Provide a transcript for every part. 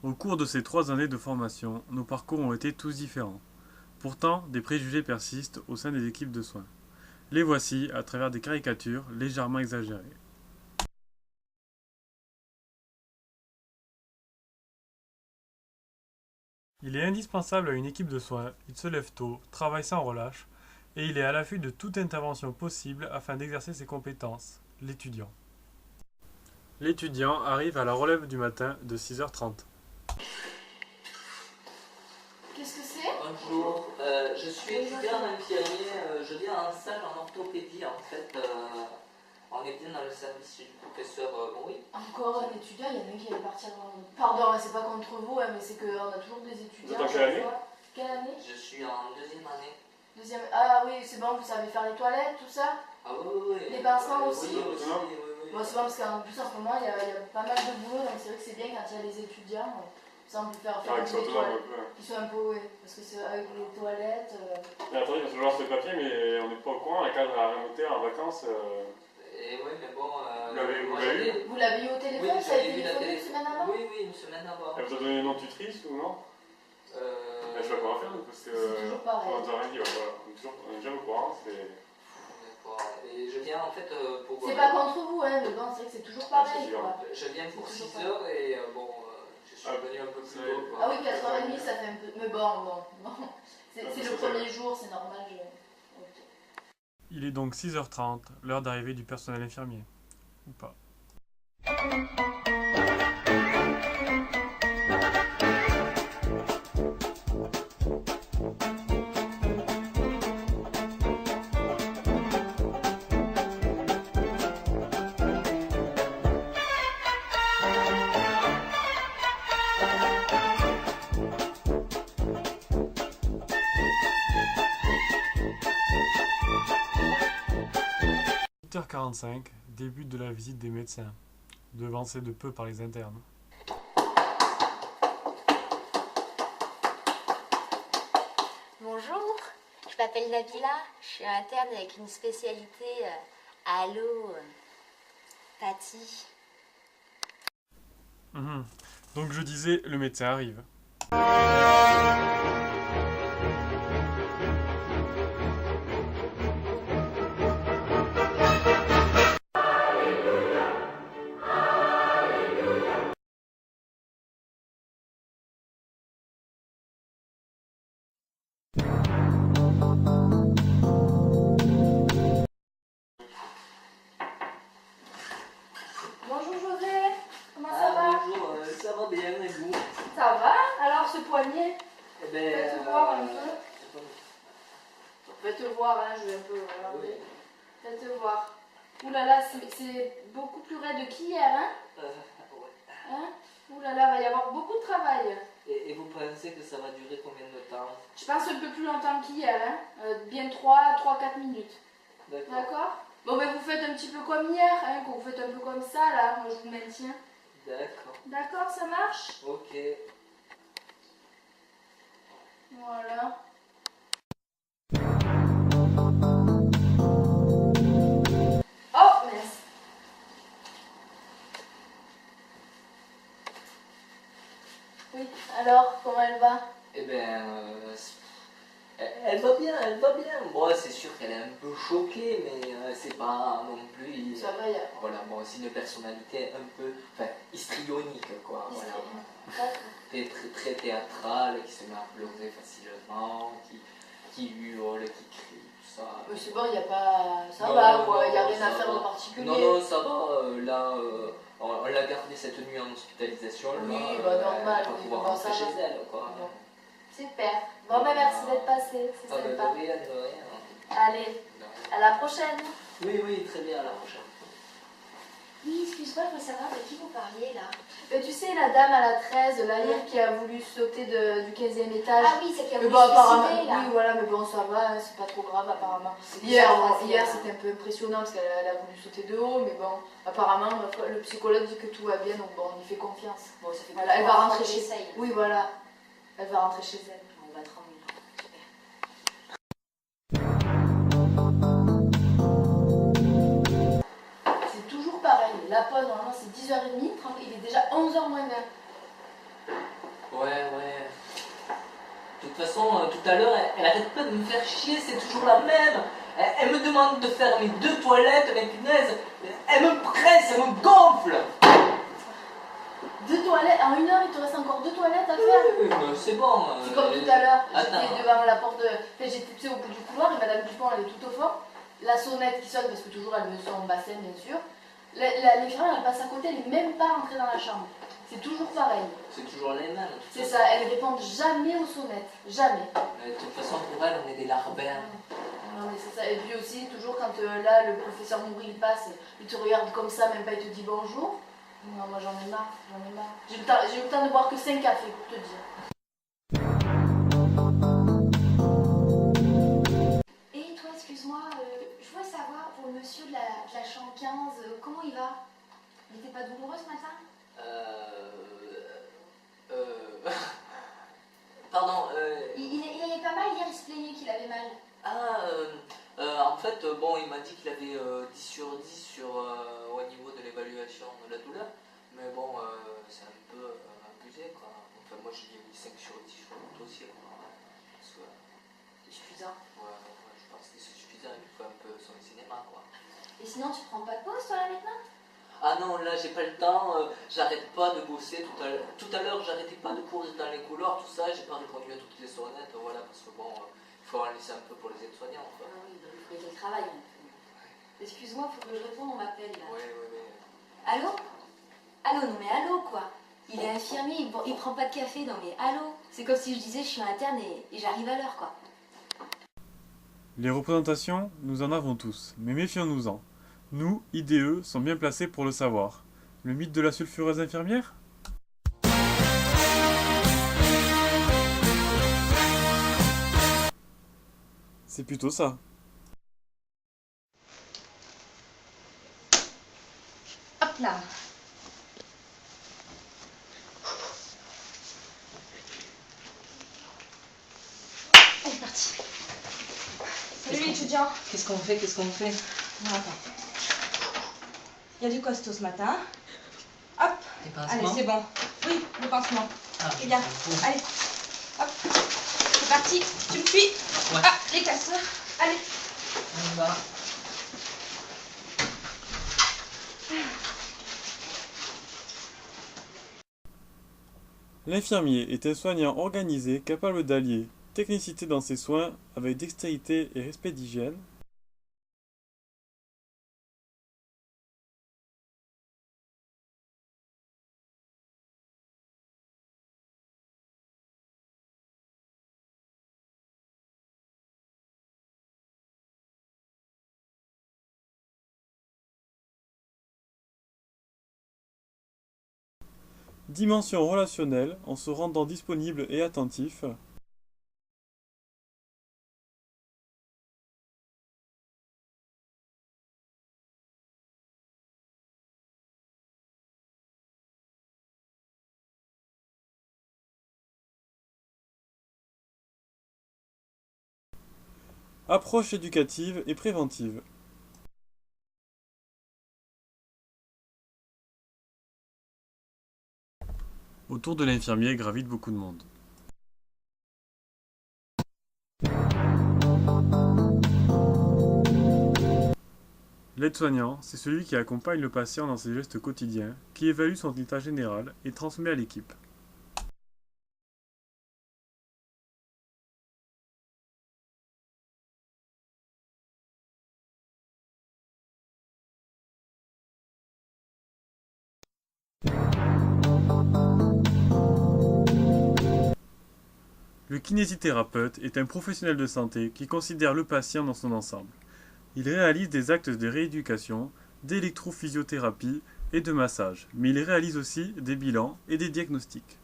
Au cours de ces 3 années de formation, nos parcours ont été tous différents. Pourtant, des préjugés persistent au sein des équipes de soins. Les voici à travers des caricatures légèrement exagérées. Il est indispensable à une équipe de soins, il se lève tôt, travaille sans relâche, et il est à l'affût de toute intervention possible afin d'exercer ses compétences, l'étudiant. L'étudiant arrive à la relève du matin de 6h30. Qu'est-ce que c'est? Bonjour, je suis étudiant infirmier, je viens en stage en orthopédie en fait. On est bien dans le service du professeur Maury. Encore un étudiant, il y en a un qui allait partir dans... Pardon, c'est pas contre vous, mais c'est qu'on a toujours des étudiants. Vous êtes en quelle année? Quelle année? Je suis en deuxième année. Deuxième... Ah oui, c'est bon, vous savez faire les toilettes, tout ça? Ah oui. Les pansements aussi? Oui, oui. Bon, c'est bon parce qu'en plus en ce moment, il y a pas mal de boulot, donc c'est vrai que c'est bien quand il y a les étudiants. Ça, on peut faire des toilettes. Ils sont un peu, oui, parce que c'est avec les toilettes... Mais attendez, parce que je lance le papier, mais on n'est pas au courant, la cadre a remonté en vacances. Et oui, mais bon... Vous l'avez eu au téléphone? Oui, Ça a été vu la téléphoné une semaine avant? Oui, une semaine avant. Elle vous a donné le nom de tutrice ou non? Je sais pas comment faire, parce que... C'est toujours pareil. On nous a rien dit, voilà. On est jamais au courant, c'est... D'accord. Et je viens en fait pour... C'est pas contre vous, mais bon, c'est vrai que c'est toujours pareil. Je viens pour 6 heures et bon, je suis venu un peu plus tôt. Ah oui, 4h30, ça fait un peu... Mais bon. C'est le premier jour, c'est normal. Il est donc 6h30, l'heure d'arrivée du personnel infirmier. Ou pas. « 8h45, début de la visite des médecins, devancé de peu par les internes. Bonjour, je m'appelle Nabila, je suis interne avec une spécialité allopathie. Donc je disais, le médecin arrive. Bonjour José, comment ça va? Bonjour, ça va bien et vous? Ça va? Alors ce poignet? Eh ben, Faites voir un peu. Faites voir, je vais un peu regarder. Oui. Faites voir. Ouh là là, c'est beaucoup plus raide qu'hier, Ouais. Ouh là là, va y avoir beaucoup de travail. Et vous pensez que ça va durer combien de temps? Je pense un peu plus longtemps qu'hier, bien 3-4 minutes. D'accord. D'accord? Bon, ben vous faites un petit peu comme hier, que vous faites un peu comme ça, là. Moi, je vous maintiens. D'accord. D'accord, ça marche? Ok. Voilà. Oh, mince. Oui, alors, comment elle va? Eh ben, elle va bien, elle va bien. Bon, c'est sûr qu'elle est un peu choquée, mais c'est pas non plus... Ça va, Voilà, bon, c'est une personnalité un peu, enfin, histrionique, quoi. Voilà. Très, très, très théâtrale, qui se met à pleurer facilement, qui hurle, qui crie, tout ça. Mais c'est bon, il n'y a pas... Ça Non, va, quoi, il n'y a non, rien à ça faire de va. particulier. Non, ça va, là, on l'a gardée cette nuit en hospitalisation, Oui, là, bah, normal, elle va oui, pouvoir bon, rentrer ça chez va. elle, quoi. Bon. Super. Bon, ben merci d'être passé, c'est Ah, ben, sympa. de rien. Allez, à la prochaine. Oui, très bien, à la prochaine. Oui, excuse-moi, je veux savoir de qui vous parliez là. Tu sais, la dame à la 13, là, hier, qui a voulu sauter du 15e étage. Ah oui, c'est qui a Mais voulu bon, se apparemment, suicider là. oui, voilà, mais bon, ça va, c'est pas trop grave, apparemment. Hier, Hier c'était un peu impressionnant parce qu'elle a voulu sauter de haut, mais bon, apparemment, le psychologue dit que tout va bien, donc bon, on y fait confiance. Bon, ça fait Voilà, elle va rentrer chez elle. elle. Oui, voilà, elle va rentrer chez elle. On va tranquille. C'est toujours pareil, la pause, normalement, c'est 10h30, il est déjà 11h moins 20. toute façon, tout à l'heure, elle arrête pas de me faire chier, c'est toujours la même. Elle me demande de faire mes 2 toilettes, mais punaise, elle me presse, elle me gonfle. 2 toilettes, en 1 heure il te reste encore 2 toilettes à faire. Oui, c'est bon. C'est comme tout à l'heure, Attends. j'étais devant la porte, j'étais au bout du couloir et Madame Dupont elle est tout au fond. La sonnette qui sonne, parce que toujours elle me sonne en bassin bien sûr. L'infirmière elle passe à côté, elle n'est même pas rentrée dans la chambre. C'est toujours pareil. C'est toujours les mêmes. C'est ça, elles répondent jamais aux sonnettes, jamais. Mais de toute façon, pour elle, on est des larbins. Non mais c'est ça, et puis aussi, toujours quand là, le professeur Moury il passe, il te regarde comme ça, même pas il te dit bonjour. Non, moi j'en ai marre, J'ai eu le temps de boire que 5 cafés, pour te dire. Et toi, excuse-moi, je voudrais savoir pour le monsieur de la chambre 15, comment il va? Il était pas douloureux ce matin? Pardon, Il avait pas mal hier, il se plaignait qu'il avait mal. En fait, bon, il m'a dit qu'il avait 10 sur 10 au niveau de l'évaluation de la douleur, mais bon, c'est un peu abusé, quoi. Enfin, moi, j'ai mis 5 sur 10 sur le dossier, quoi. Parce que, C'est suffisant. ouais, je pense que c'est suffisant, il faut un peu son cinéma, quoi. Et sinon, tu prends pas de pause, toi, là, maintenant? Ah non, là j'ai pas le temps, j'arrête pas de bosser tout à l'heure, j'arrêtais pas de courir dans les couloirs, tout ça, j'ai pas répondu à toutes les sonnettes, voilà, parce que bon, il faut en laisser un peu pour les aides-soignants. Ah oui, il faut qu'elle travaille. Excuse-moi, il faut que je réponde, on m'appelle là. Oui. Allô? Allô, non mais allô quoi? Il est infirmier, il prend pas de café, non mais allô? C'est comme si je disais je suis interne et j'arrive à l'heure quoi. Les représentations, nous en avons tous, mais méfions-nous-en. Nous, IDE, sommes bien placés pour le savoir. Le mythe de la sulfureuse infirmière ? C'est plutôt ça. Hop là. Elle est partie. Salut étudiant. Qu'est-ce qu'on fait? Non, attends. Il y a du costaud ce matin. Hop. Les pansements? Allez, c'est bon. Oui, le pansement. Ah, Et bien, allez. Hop. C'est parti. Tu me suis. Ouais. Ah, les casseurs. Allez. On y va. L'infirmier est un soignant organisé capable d'allier technicité dans ses soins avec dextérité et respect d'hygiène. Dimension relationnelle en se rendant disponible et attentif. Approche éducative et préventive. Autour de l'infirmier gravite beaucoup de monde. L'aide-soignant, c'est celui qui accompagne le patient dans ses gestes quotidiens, qui évalue son état général et transmet à l'équipe. Le kinésithérapeute est un professionnel de santé qui considère le patient dans son ensemble. Il réalise des actes de rééducation, d'électrophysiothérapie et de massage, mais il réalise aussi des bilans et des diagnostics.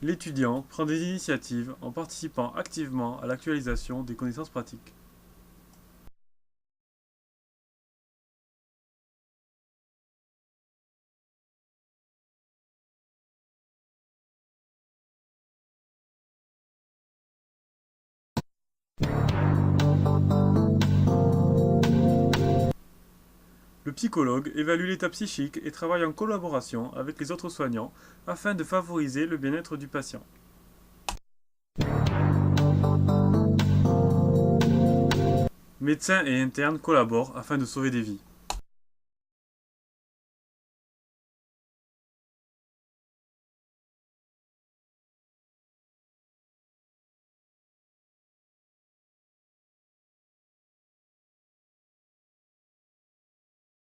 L'étudiant prend des initiatives en participant activement à l'actualisation des connaissances pratiques. Le psychologue évalue l'état psychique et travaille en collaboration avec les autres soignants afin de favoriser le bien-être du patient. Médecins et internes collaborent afin de sauver des vies.